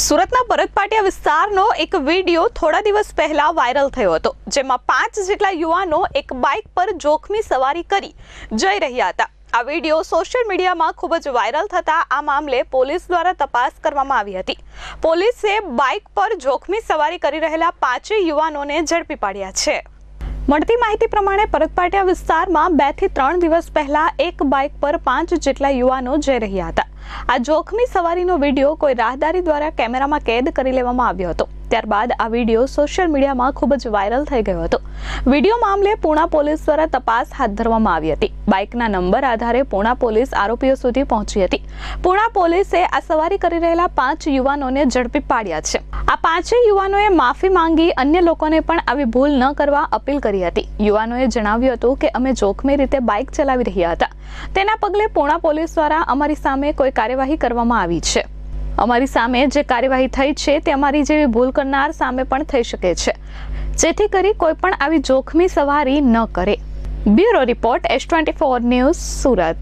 સુરતના ભરતપાટિયા વિસ્તારનો એક વિડીયો થોડા દિવસ પહેલા વાયરલ થયો હતો, જેમાં 5 જેટલા યુવાનો એક બાઇક પર જોખમી સવારી કરી જઈ રહ્યા હતા। આ વિડીયો સોશિયલ મીડિયામાં ખૂબ જ વાયરલ થતા આ મામલે પોલીસ દ્વારા તપાસ કરવામાં આવી હતી। પોલીસે બાઇક પર જોખમી સવારી કરી રહેલા 5 યુવાનોને ઝડપી પાડ્યા છે। મળતી માહિતી પ્રમાણે ભરતપાટિયા વિસ્તારમાં 2 થી 3 દિવસ પહેલા એક બાઇક પર 5 જેટલા યુવાનો જઈ રહ્યા હતા। આ જોખમી સવારીનો વિડીયો કોઈ રાહદારી દ્વારા કેમેરામાં કેદ કરી લેવામાં આવ્યો હતો। ત્યારબાદ આ વિડીયો સોશિયલ મીડિયામાં ખૂબ જ વાયરલ થઈ ગયો હતો। વિડીયો મામલે પૂણા પોલીસ દ્વારા તપાસ હાથ ધરવામાં આવી હતી। બાઇકના નંબર આધારે પૂણા પોલીસ આરોપીઓ સુધી પહોંચી હતી। પૂણા પોલીસે આ સવારી કરી રહેલા 5 યુવાનોને ઝડપી પાડ્યા છે। આ 5 યુવાનોએ માફી માંગી અન્ય લોકોને પણ આવી ભૂલ ન કરવા અપીલ કરી હતી। યુવાનોએ જણાવ્યું હતું કે અમે જોખમી રીતે બાઇક ચલાવી રહ્યા હતા, તેના પગલે પૂણા પોલીસ દ્વારા અમારી સામે કોઈ કાર્યવાહી કરવામાં આવી છે। અમારી સામે જે કાર્યવાહી થઈ છે તે અમારી જેવી ભૂલ કરનાર સામે પણ થઈ શકે છે, જેથી કરી કોઈ પણ આવી જોખમી સવારી ન કરે। Bureau report S24 news, Surat.